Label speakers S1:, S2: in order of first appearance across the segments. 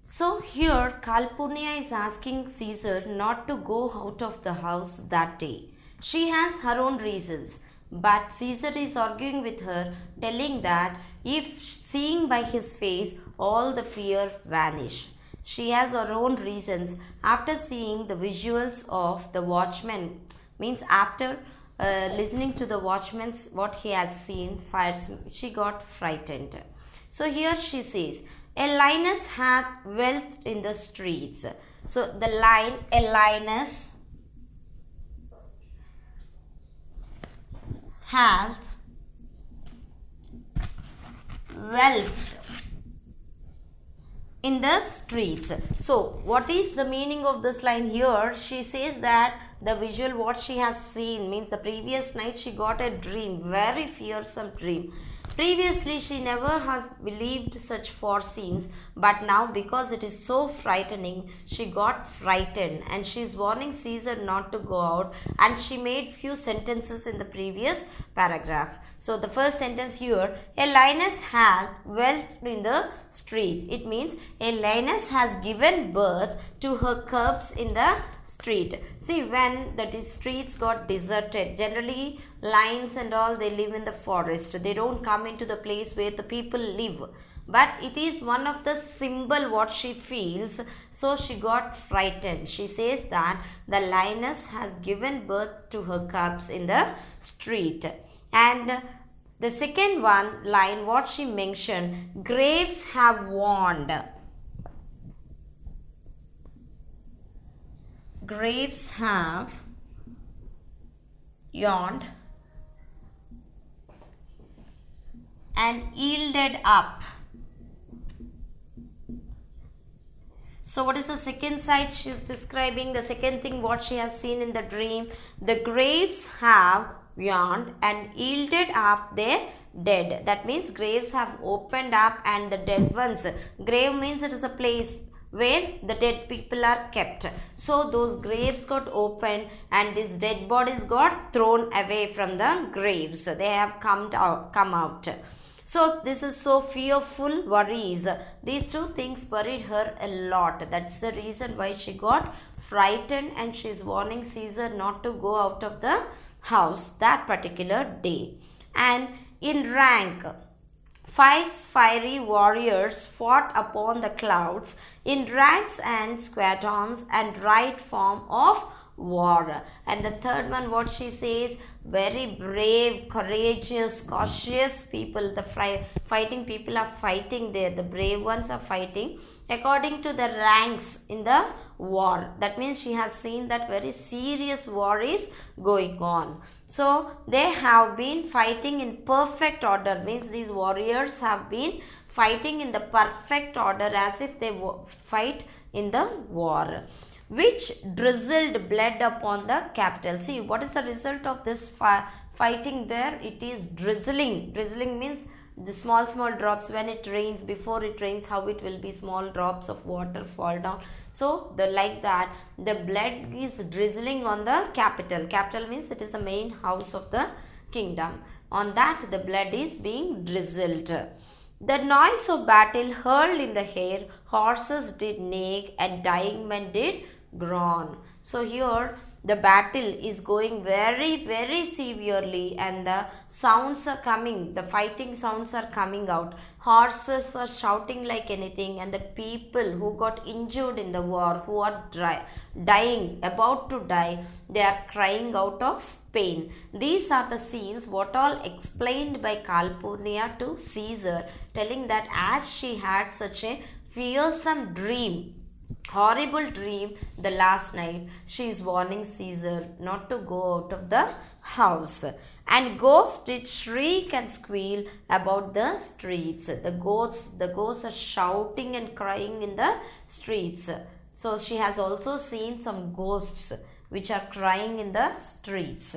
S1: So here Calpurnia is asking Caesar not to go out of the house that day. She has her own reasons, but Caesar is arguing with her, telling that if seeing by his face, all the fear vanish. She has her own reasons after seeing the visuals of the watchman, means after listening to the watchman's what he has seen, fires, she got frightened. So here she says, a lioness hath wealth in the streets. So the line, a lioness hath wealth in the streets. So what is the meaning of this line here? She says that the visual what she has seen means the previous night she got a dream, very fearsome dream. Previously, she never has believed such forescenes, but now because it is so frightening, she got frightened and she is warning Caesar not to go out, and she made few sentences in the previous paragraph. So, the first sentence here, a lioness hath wealth in the street. It means a lioness has given birth to her cubs in the street. See, when the streets got deserted, generally lions and all, they live in the forest. They don't come into the place where the people live. But it is one of the symbol what she feels. So she got frightened. She says that the lioness has given birth to her cubs in the street. And the second one line what she mentioned, graves have warned. Graves have yawned and yielded up. So what is the second side she is describing? The second thing what she has seen in the dream, the graves have yawned and yielded up their dead. That means graves have opened up and the dead ones. Grave means it is a place where the dead people are kept. So those graves got opened and these dead bodies got thrown away from the graves. They have come out. So this is so fearful worries. These two things worried her a lot. That's the reason why she got frightened and she is warning Caesar not to go out of the house that particular day. And in rank, 5 fiery warriors fought upon the clouds in ranks and squadrons and right form of war. And the third one what she says, very brave, courageous, cautious people. The fighting people are fighting there. The brave ones are fighting according to the ranks in the war. That means she has seen that very serious war is going on. So they have been fighting in perfect order. Means these warriors have been fighting in the perfect order as if they fight in the war, which drizzled blood upon the capital. See, what is the result of this fighting there? It is drizzling. Drizzling means the small drops. When it rains, before it rains, how it will be small drops of water fall down. So like that, the blood is drizzling on the capital. Capital means it is the main house of the kingdom. On that, the blood is being drizzled. The noise of battle hurled in the air, horses did neigh and dying men did groan. So here the battle is going very severely and the sounds are coming, the fighting sounds are coming out. Horses are shouting like anything and the people who got injured in the war, who are dying, about to die, they are crying out of pain. These are the scenes what all explained by Calpurnia to Caesar, telling that as she had such a fearsome dream, horrible dream the last night, she is warning Caesar not to go out of the house. And ghosts did shriek and squeal about the streets. The ghosts are shouting and crying in the streets. So she has also seen some ghosts which are crying in the streets.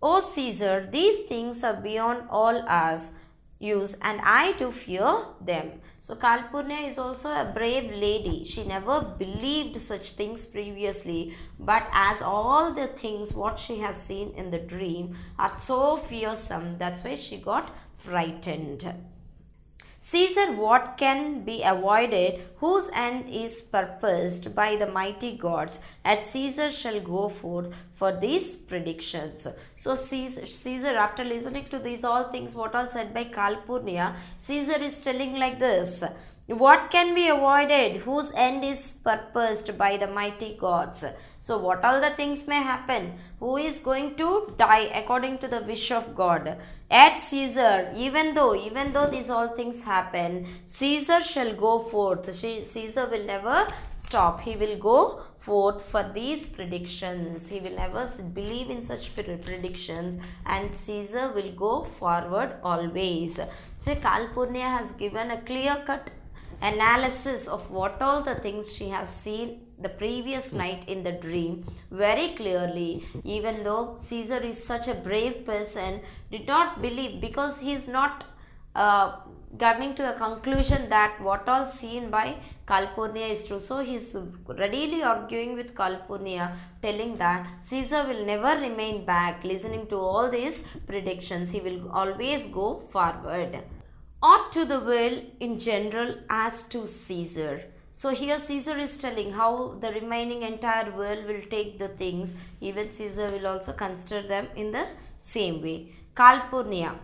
S1: O Caesar, these things are beyond all us use and I do fear them. So Calpurnia is also a brave lady. She never believed such things previously, but as all the things what she has seen in the dream are so fearsome, that's why she got frightened. Caesar, what can be avoided, whose end is purposed by the mighty gods, and Caesar shall go forth for these predictions. So Caesar, after listening to these all things, what all said by Calpurnia, Caesar is telling like this: what can be avoided, whose end is purposed by the mighty gods. So what all the things may happen, who is going to die according to the wish of God. At Caesar, even though these all things happen, Caesar shall go forth. Caesar will never stop. He will go forth for these predictions. He will never believe in such predictions, and Caesar will go forward always. So Calpurnia has given a clear-cut analysis of what all the things she has seen the previous night in the dream very clearly. Even though Caesar is such a brave person, did not believe, because he is not coming to a conclusion that what all seen by Calpurnia is true. So he is readily arguing with Calpurnia, telling that Caesar will never remain back listening to all these predictions. He will always go forward. Or to the world in general as to Caesar. So here Caesar is telling how the remaining entire world will take the things. Even Caesar will also consider them in the same way. Calpurnia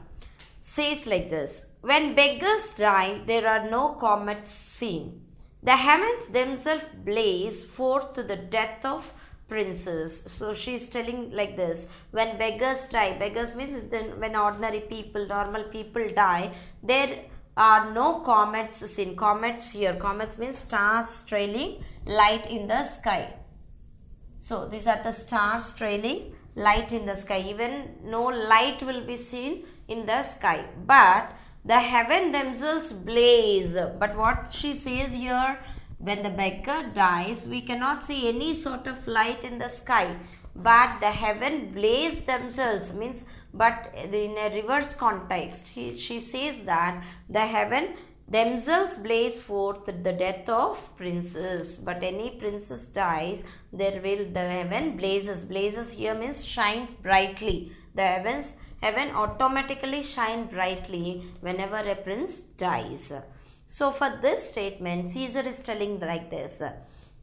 S1: says like this: when beggars die, there are no comets seen. The heavens themselves blaze forth to the death of princes. So she is telling like this: when beggars die, beggars means then when ordinary people, normal people die, there are no comets seen. Comets here, comets means stars trailing light in the sky. So these are the stars trailing light in the sky. Even no light will be seen in the sky, but the heaven themselves blaze. But what she says here, when the beggar dies, we cannot see any sort of light in the sky, but the heaven blaze themselves, means, but in a reverse context, she says that the heaven themselves blaze forth the death of princes. But any princess dies, the heaven blazes here means shines brightly. The heaven automatically shine brightly whenever a prince dies. So for this statement, Caesar is telling like this: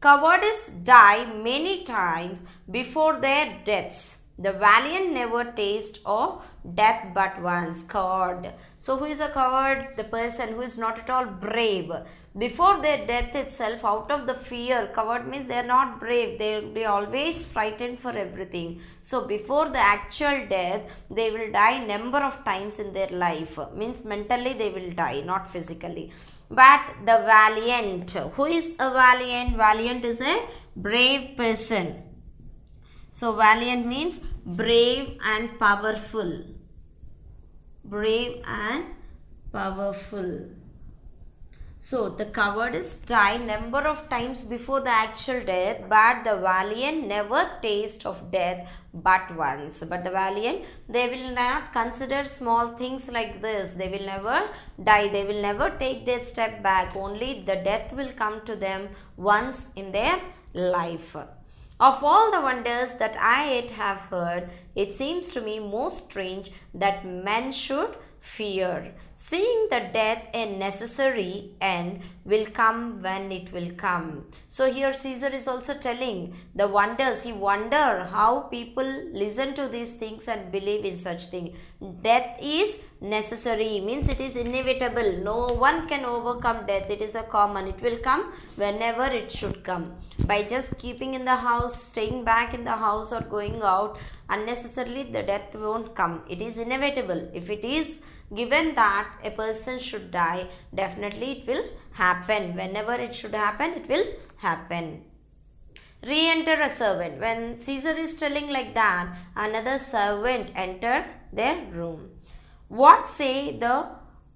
S1: cowardice die many times before their deaths. The valiant never taste of death but once. Coward. So who is a coward? The person who is not at all brave. Before their death itself, out of the fear, coward means they are not brave. They always frightened for everything. So before the actual death, they will die number of times in their life. Means mentally they will die, not physically. But the valiant. Who is a valiant? Valiant is a brave person. So valiant means brave and powerful. Brave and powerful. So the cowardice die number of times before the actual death, but the valiant never taste of death but once. But the valiant, they will not consider small things like this. They will never die. They will never take their step back. Only the death will come to them once in their life. Of all the wonders that I yet have heard, it seems to me most strange that men should fear, seeing the death a necessary end will come when it will come. So here Caesar is also telling the wonders. He wonder how people listen to these things and believe in such thing. Death is necessary, means it is inevitable. No one can overcome death. It is a common. It will come whenever it should come. By just keeping in the house, staying back in the house or going out unnecessarily, the death won't come. It is inevitable. If it is given that a person should die, definitely it will happen. Whenever it should happen, it will happen. Re-enter a servant. When Caesar is telling like that, another servant entered their room. What say the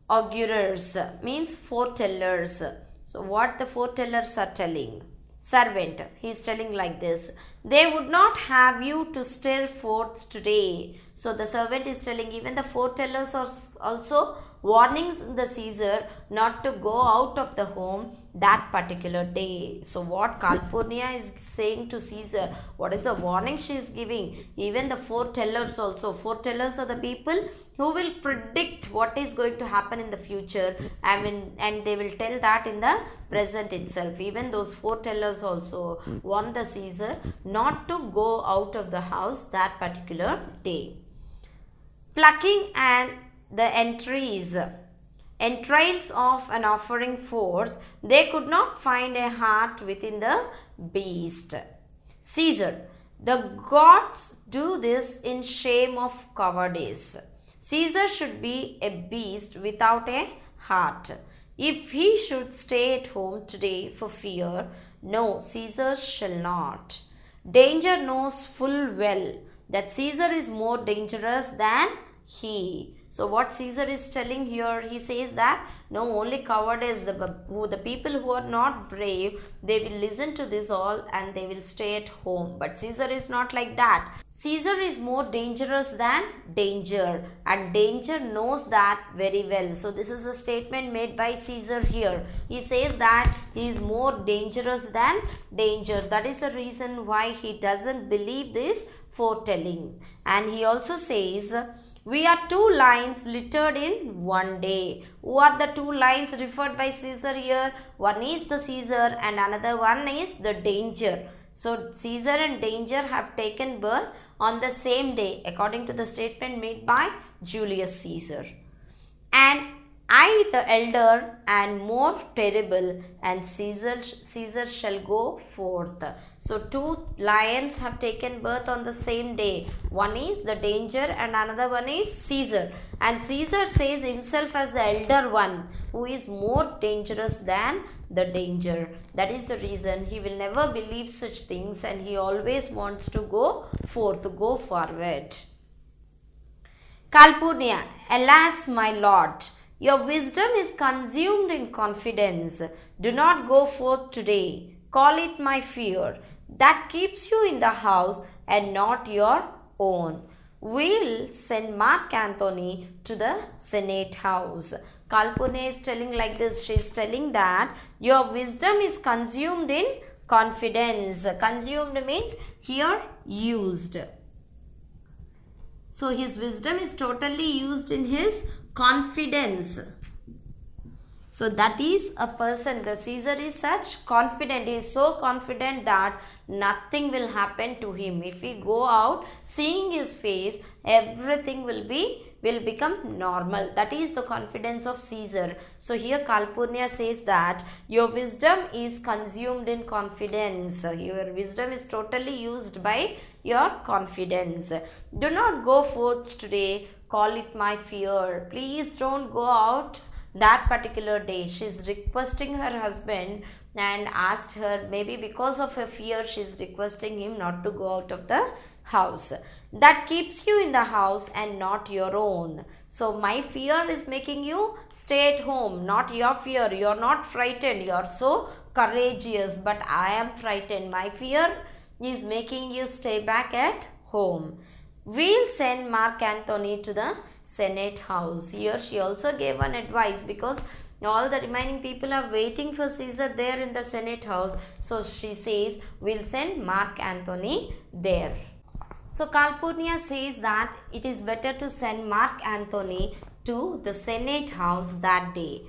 S1: augurers? Means foretellers. So what the foretellers are telling? Servant, he is telling like this: they would not have you to stir forth today. So the servant is telling, even the foretellers are also warnings the Caesar not to go out of the home that particular day. So what Calpurnia is saying to Caesar, what is the warning she is giving? Even the foretellers also, foretellers are the people who will predict what is going to happen in the future, and they will tell that in the present itself. Even those foretellers also warn the Caesar not to go out of the house that particular day. Plucking and the entrails of an offering forth, they could not find a heart within the beast. Caesar, the gods do this in shame of cowardice. Caesar should be a beast without a heart. If he should stay at home today for fear, no, Caesar shall not. Danger knows full well that Caesar is more dangerous than he. So what Caesar is telling here, he says that no, only cowardice, the people who are not brave, they will listen to this all and they will stay at home. But Caesar is not like that. Caesar is more dangerous than danger, and danger knows that very well. So this is a statement made by Caesar here. He says that he is more dangerous than danger. That is the reason why he doesn't believe this foretelling. And he also says, we are two lions littered in one day. Who are the two lions referred by Caesar here? One is the Caesar and another one is the danger. So Caesar and danger have taken birth on the same day, according to the statement made by Julius Caesar. And I, the elder and more terrible, and Caesar shall go forth. So two lions have taken birth on the same day. One is the danger and another one is Caesar. And Caesar says himself as the elder one, who is more dangerous than the danger. That is the reason he will never believe such things, and he always wants to go forth, to go forward. Calpurnia, alas, my lord, your wisdom is consumed in confidence. Do not go forth today. Call it my fear. That keeps you in the house and not your own. We'll send Marc Antony to the Senate house. Calpurnia is telling like this. She is telling that your wisdom is consumed in confidence. Consumed means here used. So his wisdom is totally used in his confidence. So that is a person, the Caesar is such confident, he is so confident that nothing will happen to him. If he go out, seeing his face, everything will become normal. That is the confidence of Caesar. So here Calpurnia says that your wisdom is consumed in confidence. Your wisdom is totally used by your confidence. Do not go forth today. Call it my fear. Please don't go out that particular day. She is requesting her husband and asked her, maybe because of her fear, she is requesting him not to go out of the house. That keeps you in the house and not your own. So my fear is making you stay at home, not your fear. You are not frightened. You are so courageous, but I am frightened. My fear is making you stay back at home. We'll send Marc Antony to the Senate house. Here she also gave one advice, because all the remaining people are waiting for Caesar there in the Senate house. So she says, we'll send Marc Antony there. So Calpurnia says that it is better to send Marc Antony to the Senate house that day.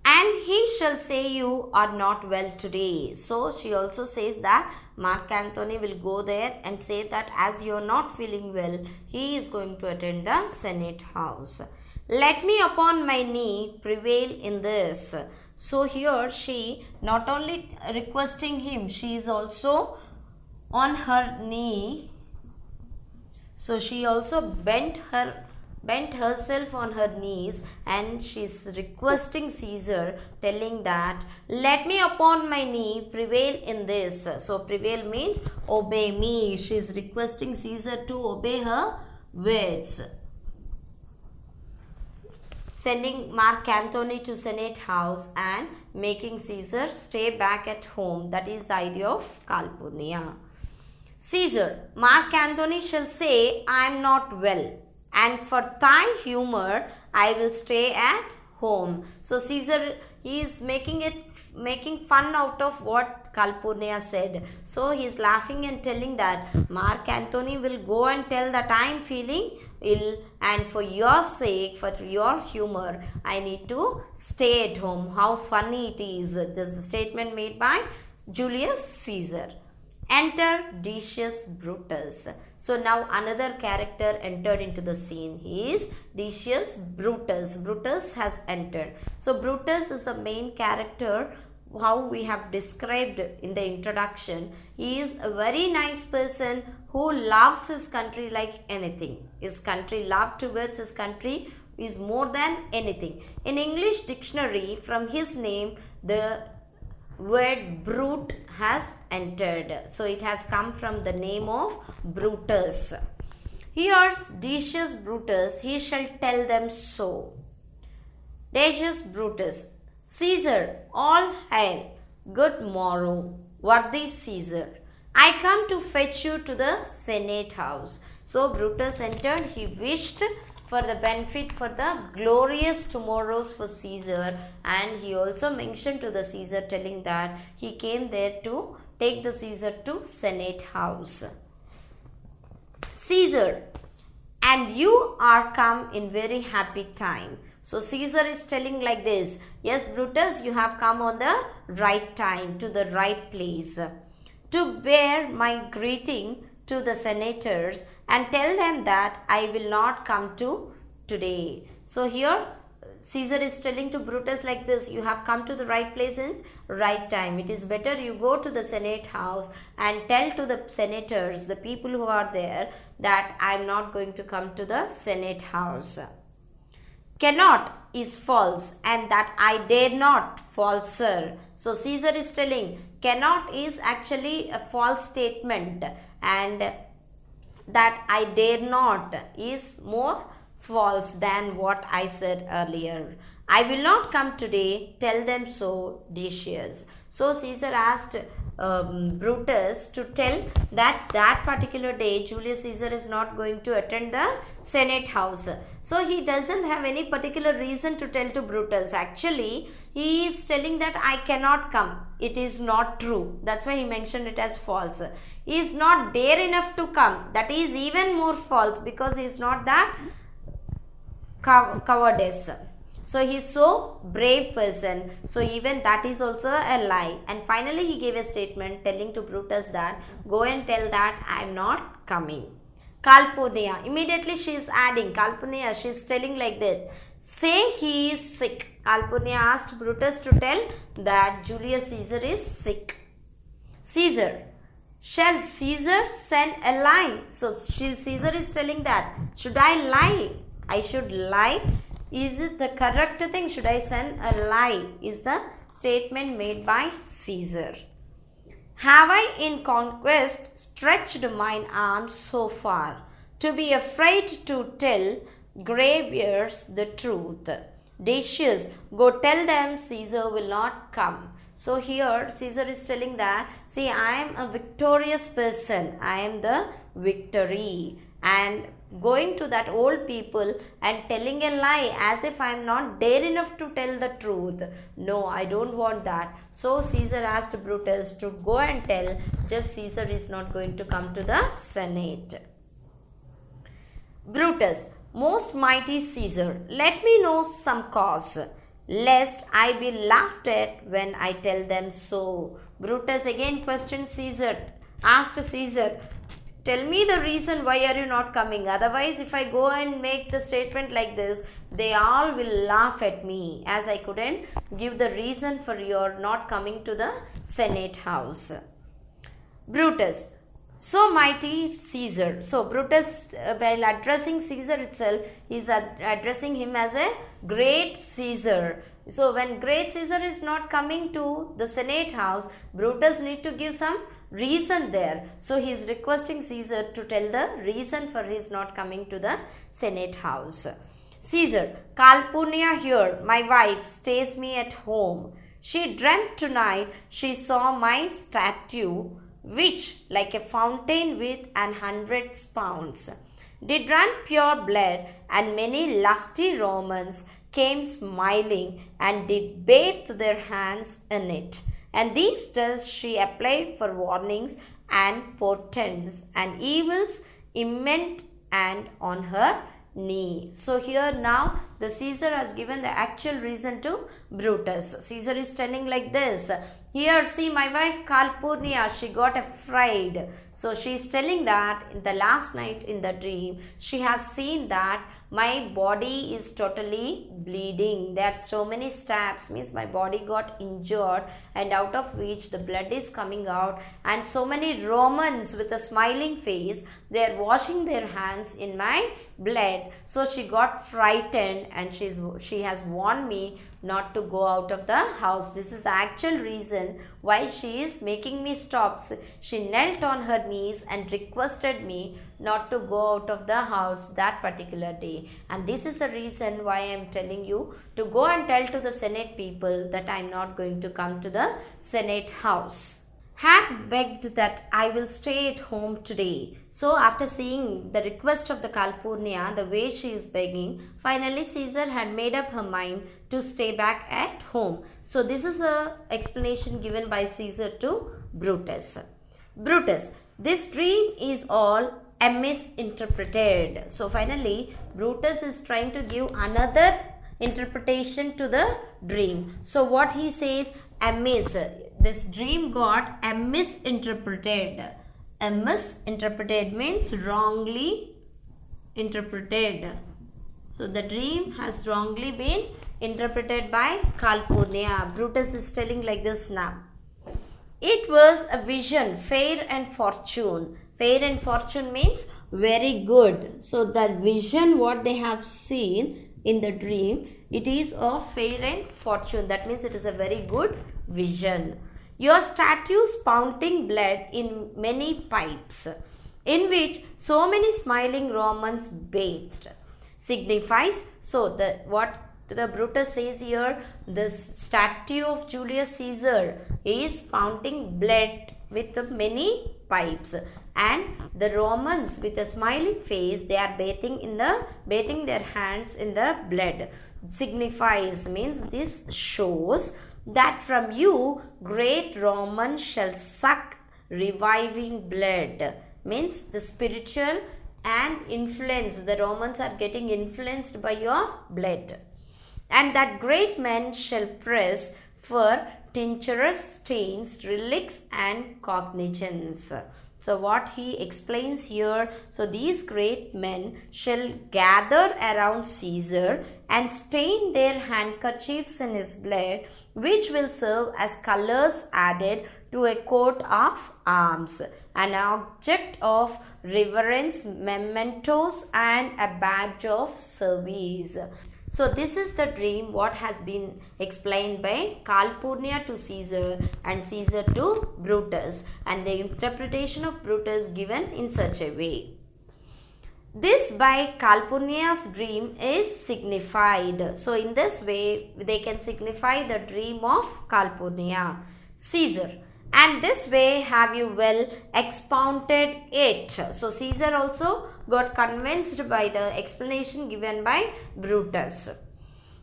S1: And he shall say you are not well today. So she also says that Marc Antony will go there and say that as you are not feeling well, he is going to attend the Senate house. Let me upon my knee prevail in this. So here she not only requesting him, she is also on her knee. So she also bent herself on her knees, and she is requesting Caesar, telling that let me upon my knee prevail in this. So prevail means obey me. She is requesting Caesar to obey her words. Sending Marc Antony to Senate house and making Caesar stay back at home. That is the idea of Calpurnia. Caesar, Marc Antony shall say, I am not well, and for thy humor I will stay at home. So Caesar is making fun out of what Calpurnia said. So he is laughing and telling that Marc Antony will go and tell that I am feeling ill, and for your sake, for your humor, I need to stay at home. How funny it is. This is a statement made by Julius Caesar. Enter Decius Brutus. So now another character entered into the scene. He is Decius Brutus. Brutus has entered. So Brutus is a main character, how we have described in the introduction. He is a very nice person who loves his country like anything. His country, love towards his country is more than anything. In English dictionary, from his name, the word brute has entered. So it has come from the name of Brutus. Here's Decius Brutus, he shall tell them so. Decius Brutus, Caesar, all hail, good morrow, worthy Caesar. I come to fetch you to the Senate house. So Brutus entered, he wished for the benefit, for the glorious tomorrows for Caesar, and he also mentioned to the Caesar, telling that he came there to take the Caesar to Senate house. Caesar, and you are come in very happy time. So Caesar is telling like this, yes Brutus, you have come on the right time, to the right place, to bear my greeting to the senators and tell them that I will not come to today. So here Caesar is telling to Brutus like this, you have come to the right place in right time. It is better you go to the Senate house and tell to the senators, the people who are there, that I am not going to come to the Senate house. Cannot is false, and that I dare not, falser. So Caesar is telling cannot is actually a false statement, and that I dare not is more false than what I said earlier. I will not come today, tell them so, Decius. So Caesar asked Brutus to tell that particular day Julius Caesar is not going to attend the Senate house. So he doesn't have any particular reason to tell to Brutus. Actually, he is telling that I cannot come. It is not true. That's why he mentioned it as false. He is not dare enough to come. That is even more false, because he is not that cowardice. So he is so brave person. So even that is also a lie. And finally he gave a statement telling to Brutus that go and tell that I am not coming. Calpurnia, immediately she is adding. Calpurnia, she is telling like this, say he is sick. Calpurnia asked Brutus to tell that Julius Caesar is sick. Caesar, shall Caesar send a lie? So Caesar is telling that should I lie? I should lie. Is it the correct thing? Should I send a lie? Is the statement made by Caesar. Have I in conquest stretched mine arms so far, to be afraid to tell graybeards the truth? Decius, go tell them Caesar will not come. So here Caesar is telling that, see, I am a victorious person. I am the victory. And going to that old people and telling a lie as if I am not dare enough to tell the truth. No, I don't want that. So Caesar asked Brutus to go and tell just Caesar is not going to come to the Senate. Brutus, most mighty Caesar, let me know some cause, lest I be laughed at when I tell them so. Brutus again questioned Caesar, asked Caesar, tell me the reason why are you not coming. Otherwise, if I go and make the statement like this, they all will laugh at me, as I couldn't give the reason for your not coming to the Senate house. Brutus, so mighty Caesar. So Brutus, while addressing Caesar itself, is addressing him as a great Caesar. So when great Caesar is not coming to the Senate house, Brutus need to give some reason there. So he is requesting Caesar to tell the reason for his not coming to the Senate house. Caesar, Calpurnia here, my wife, stays me at home. She dreamt tonight she saw my statue, which like a fountain with 100 spouts. did run pure blood, and many lusty Romans came smiling and did bathe their hands in it. And these does she apply for warnings and portents and evils imminent and on her knee. So here now the Caesar has given the actual reason to Brutus. Caesar is telling like this. Here, see, my wife Calpurnia, she got afraid. So she is telling that in the last night in the dream, she has seen that my body is totally bleeding. There are so many stabs, means my body got injured, and out of which the blood is coming out. And so many Romans with a smiling face, they are washing their hands in my blood. So she got frightened, and she has warned me not to go out of the house. This is the actual reason why she is making me stop. She knelt on her knees and requested me not to go out of the house that particular day. And this is the reason why I am telling you to go and tell to the Senate people that I am not going to come to the Senate house. Had begged that I will stay at home today. So after seeing the request of the Calpurnia, the way she is begging, finally Caesar had made up her mind to stay back at home. So this is the explanation given by Caesar to Brutus. Brutus, this dream is all misinterpreted. So finally Brutus is trying to give another interpretation to the dream. So what he says, amiss. This dream got misinterpreted. Misinterpreted means wrongly interpreted. So the dream has wrongly been interpreted by Calpurnia. Brutus is telling like this now. It was a vision, fair and fortune. Fair and fortune means very good. So that vision what they have seen in the dream, it is of fair and fortune. That means it is a very good vision. Your statue spouting blood in many pipes, in which so many smiling Romans bathed, signifies. So what the Brutus says here, the statue of Julius Caesar is spouting blood with many pipes, and the Romans with a smiling face, they are bathing their hands in the blood. Signifies means this shows that from you great Roman shall suck reviving blood. Means the spiritual and influence, the Romans are getting influenced by your blood. And that great men shall press for tincturous stains, relics and cognizance. So what he explains here, so these great men shall gather around Caesar and stain their handkerchiefs in his blood, which will serve as colors added to a coat of arms, an object of reverence, mementos and a badge of service. So this is the dream what has been explained by Calpurnia to Caesar and Caesar to Brutus, and the interpretation of Brutus given in such a way. This by Calpurnia's dream is signified. So in this way they can signify the dream of Calpurnia. Caesar, and this way have you well expounded it. So Caesar also got convinced by the explanation given by Brutus.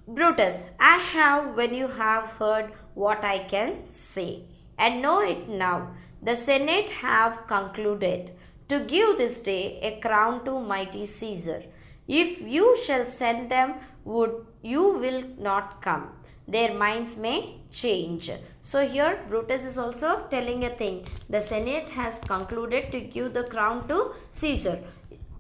S1: Brutus, I have when you have heard what I can say, and know it now. The Senate have concluded to give this day a crown to mighty Caesar. If you shall send them, you will not come. Their minds may change. So here Brutus is also telling a thing. The Senate has concluded to give the crown to Caesar.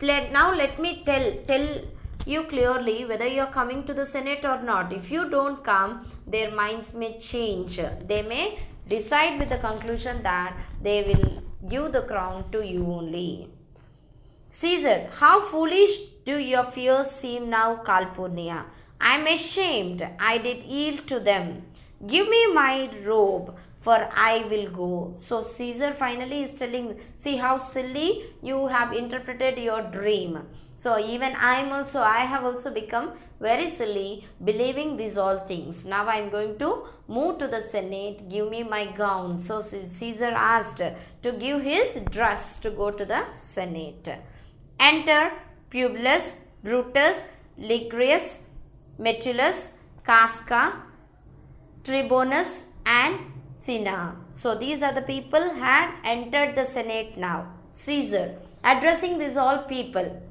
S1: Now let me tell you clearly whether you are coming to the Senate or not. If you don't come, their minds may change. They may decide with the conclusion that they will give the crown to you only. Caesar, how foolish do your fears seem now, Calpurnia. I am ashamed I did yield to them. Give me my robe, for I will go. So Caesar finally is telling, see how silly you have interpreted your dream. So even I have also become very silly believing these all things. Now I am going to move to the Senate. Give me my gown. So Caesar asked to give his dress to go to the Senate. Enter Publius, Brutus, Ligurius, Metellus, Casca, Tribonus and Cinna. So these are the people had entered the Senate now. Caesar addressing these all people.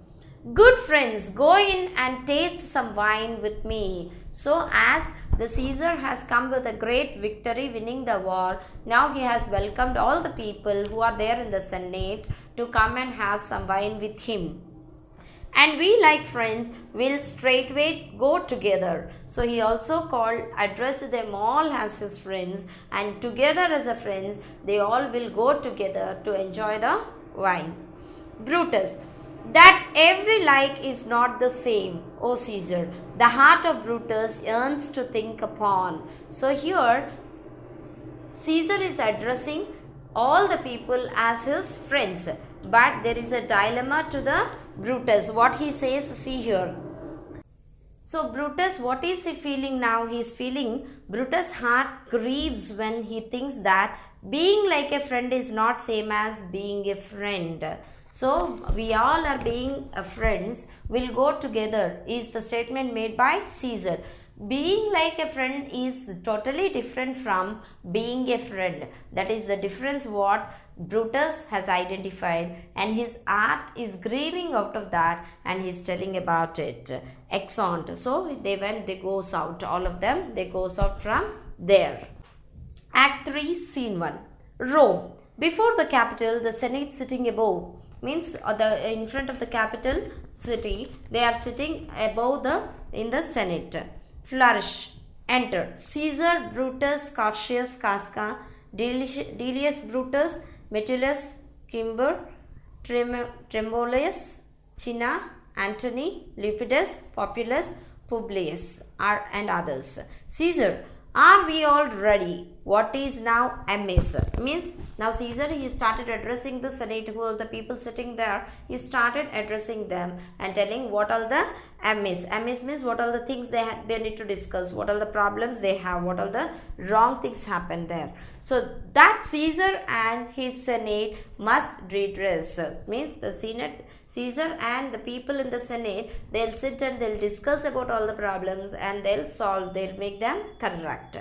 S1: Good friends, go in and taste some wine with me. So as the Caesar has come with a great victory, winning the war, now he has welcomed all the people who are there in the Senate to come and have some wine with him. And we like friends will straightway go together. So he also addressed them all as his friends, and together as a friends they all will go together to enjoy the wine. Brutus, that every like is not the same, O Caesar. The heart of Brutus yearns to think upon. So here Caesar is addressing all the people as his friends. But there is a dilemma to the Brutus. What he says, see here. So Brutus, what is he feeling now? He is feeling, Brutus' heart grieves when he thinks that being like a friend is not same as being a friend. So we all are being friends, will go together is the statement made by Caesar. Being like a friend is totally different from being a friend. That is the difference what Brutus has identified, and his heart is grieving out of that, and he is telling about it. Exeunt. So they goes out, all of them, they goes out from there. Act 3, Scene 1. Rome. Before the capital, the Senate sitting above. Means in front of the capital city, they are sitting above in the Senate. Flourish. Enter. Caesar, Brutus, Cassius, Casca, Julius, Brutus, Metellus, Cimber, Trembolius, Cinna, Antony, Lepidus, Populus, Publius, and others. Caesar, are we all ready? What is now amiss? Means now Caesar, he started addressing the Senate, who are the people sitting there. He started addressing them and telling what all the amiss. Amiss means what all the things they need to discuss, what all the problems they have, what all the wrong things happen there. So that Caesar and his Senate must redress. Means the Senate, Caesar and the people in the Senate, they'll sit and they'll discuss about all the problems and they'll make them correct.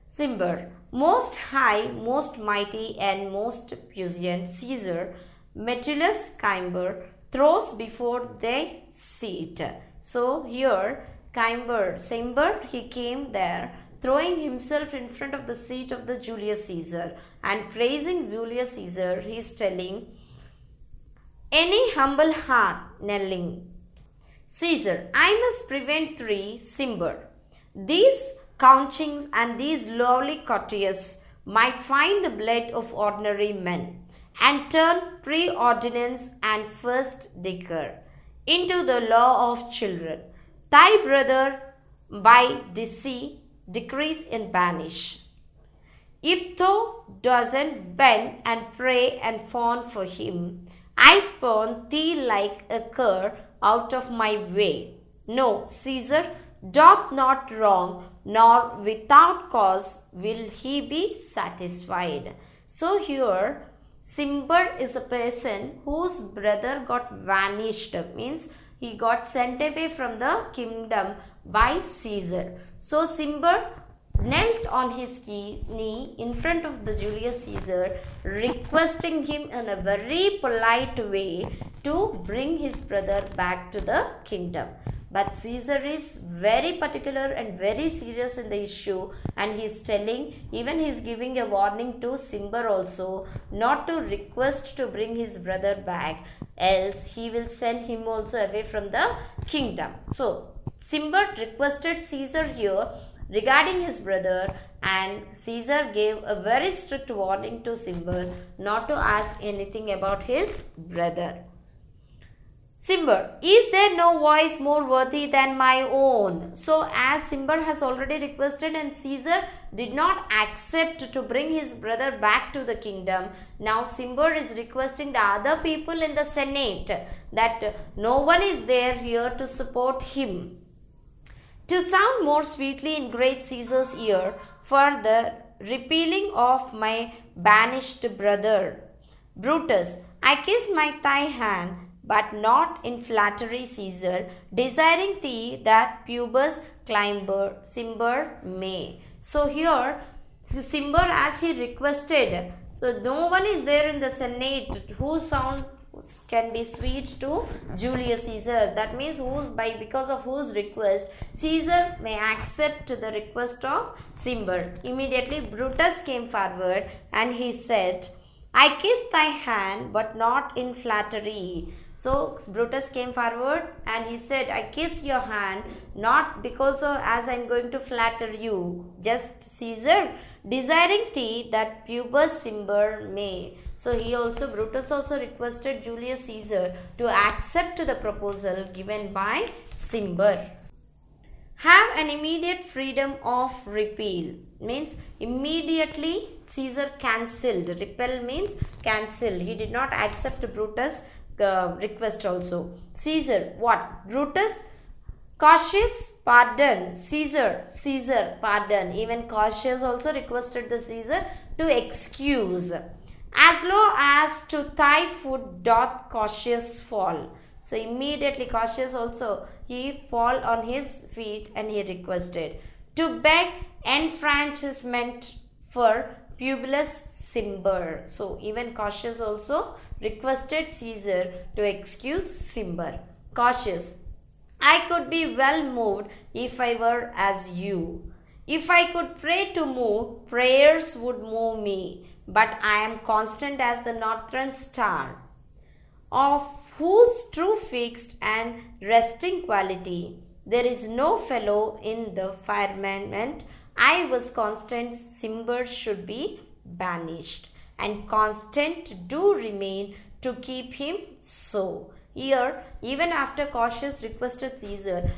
S1: Cimber, most high, most mighty and most puissant Caesar, Metellus Cimber, throws before their seat. So here Cimber, he came there, throwing himself in front of the seat of the Julius Caesar and praising Julius Caesar. He is telling, any humble heart knelling. Caesar, I must prevent 3, Cimber. These couchings and these lowly courtiers might find the blood of ordinary men and turn preordinance and first decor into the law of children. Thy brother by deceit decrease and banish. If thou doesn't bend and pray and fawn for him, I spurn thee like a cur out of my way. No, Caesar doth not wrong, nor without cause will he be satisfied. So here Cimber is a person whose brother got vanished, means he got sent away from the kingdom by Caesar. So Cimber knelt on his knee in front of the Julius Caesar, requesting him in a very polite way to bring his brother back to the kingdom. But Caesar is very particular and very serious in the issue, and he is telling, even he is giving a warning to Cimber also, not to request to bring his brother back, else he will send him also away from the kingdom. So Cimber requested Caesar here regarding his brother, and Caesar gave a very strict warning to Cimber not to ask anything about his brother. Cimber, is there no voice more worthy than my own? So as Cimber has already requested and Caesar did not accept to bring his brother back to the kingdom, now Cimber is requesting the other people in the Senate that no one is there here to support him. To sound more sweetly in great Caesar's ear for the repealing of my banished brother. Brutus, I kiss my thigh hand, but not in flattery, Caesar, desiring thee that pubis cimber may. So here, Cimber, as he requested, so no one is there in the Senate whose sound can be sweet to Julius Caesar. That means because of whose request Caesar may accept the request of Cimber. Immediately Brutus came forward and he said, I kiss thy hand, but not in flattery. So Brutus came forward and he said, I kiss your hand, not because of as I am going to flatter you, just Caesar, desiring thee that pubis cimber may. So Brutus also requested Julius Caesar to accept the proposal given by Cimber. Have an immediate freedom of repeal. Means immediately Caesar cancelled. Repel means cancel. He did not accept Brutus' request also. Caesar, what? Brutus, Cautious, pardon. Caesar, pardon. Even Cautious also requested the Caesar to excuse. As low as to thy foot doth Cautious fall. So immediately Cautious also, he fall on his feet and he requested to beg enfranchisement for Publius Cimber. So even Cautious also requested Caesar to excuse Cimber. Cautious, I could be well moved if I were as you. If I could pray to move, prayers would move me. But I am constant as the northern star, of whose true fixed and resting quality there is no fellow in the firmament. I was constant, Cimber should be banished, and constant do remain to keep him so. Here, even after Cautious requested Caesar,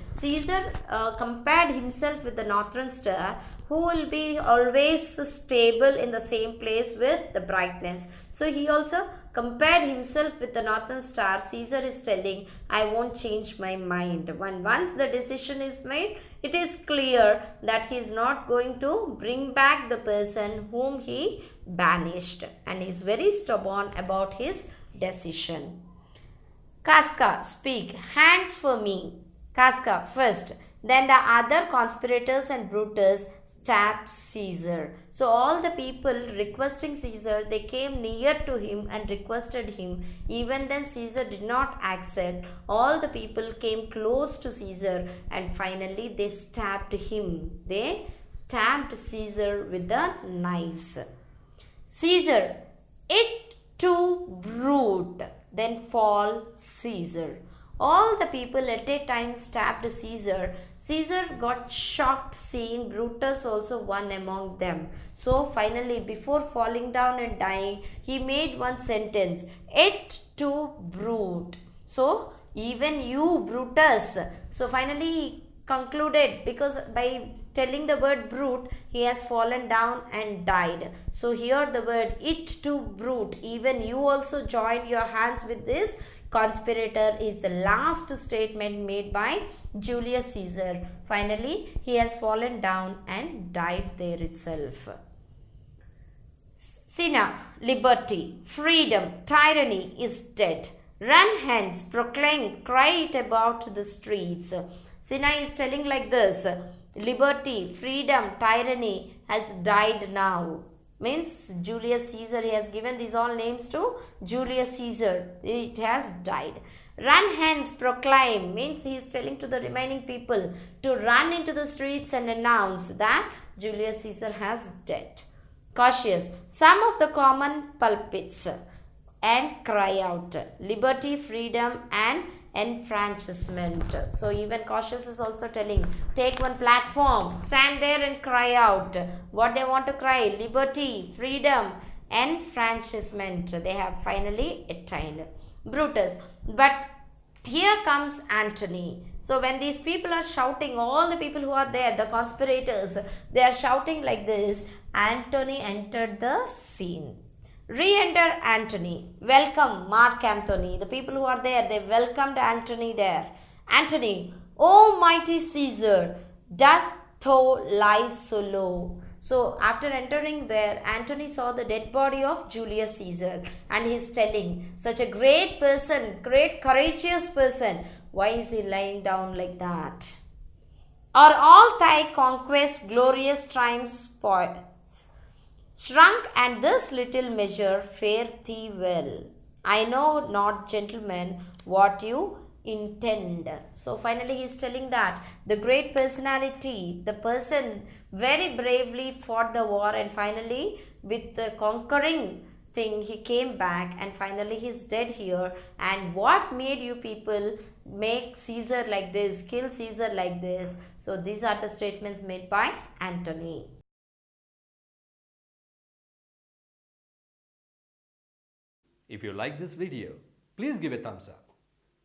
S1: compared himself with the northern star, who will be always stable in the same place with the brightness. So he also compared himself with the northern star. Caesar is telling, I won't change my mind. Once the decision is made, it is clear that he is not going to bring back the person whom he banished, and he is very stubborn about his decision. Casca, speak. Hands for me. Casca, first. Then the other conspirators and Brutus stabbed Caesar. So all the people requesting Caesar, they came near to him and requested him. Even then Caesar did not accept. All the people came close to Caesar and finally they stabbed him. They stabbed Caesar with the knives. Caesar, it too brute. Then fall Caesar. All the people at a time stabbed Caesar. Caesar got shocked seeing Brutus also one among them. So finally, before falling down and dying, he made one sentence, et tu brute. So even you, Brutus. So finally he concluded, because by telling the word brute, he has fallen down and died. So here the word it to brute, even you also join your hands with this conspirator, is the last statement made by Julius Caesar. Finally, he has fallen down and died there itself. Cinna, liberty, freedom, tyranny is dead. Run hence, proclaim, cry it about the streets. Cinna is telling like this, liberty, freedom, tyranny has died now. Means Julius Caesar, he has given these all names to Julius Caesar. It has died. Run hence, proclaim, means he is telling to the remaining people to run into the streets and announce that Julius Caesar has died. Cautious, some of the common pulpits and cry out liberty, freedom and enfranchisement. So even Cautious is also telling, take one platform, stand there and cry out what they want to cry, liberty, freedom, enfranchisement. They have finally attained. Brutus, but here comes Antony. So when these people are shouting, all the people who are there, the conspirators, they are shouting like this, Antony entered the scene. Re-enter Antony. Welcome Marc Antony. The people who are there, they welcomed Antony there. Antony, O mighty Caesar, dost thou lie so low? So after entering there, Antony saw the dead body of Julius Caesar, and he's telling, such a great person, great courageous person, why is he lying down like that? Are all thy conquests glorious triumphs spoils? Shrunk and this little measure fare thee well. I know not, gentlemen, what you intend. So finally he is telling that the great personality, the person very bravely fought the war, and finally with the conquering thing he came back, and finally he's dead here. And what made you people make Caesar like this, kill Caesar like this? So these are the statements made by Antony.
S2: If you like this video, please give a thumbs up.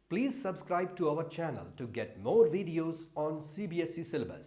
S2: Please subscribe to our channel to get more videos on CBSE syllabus.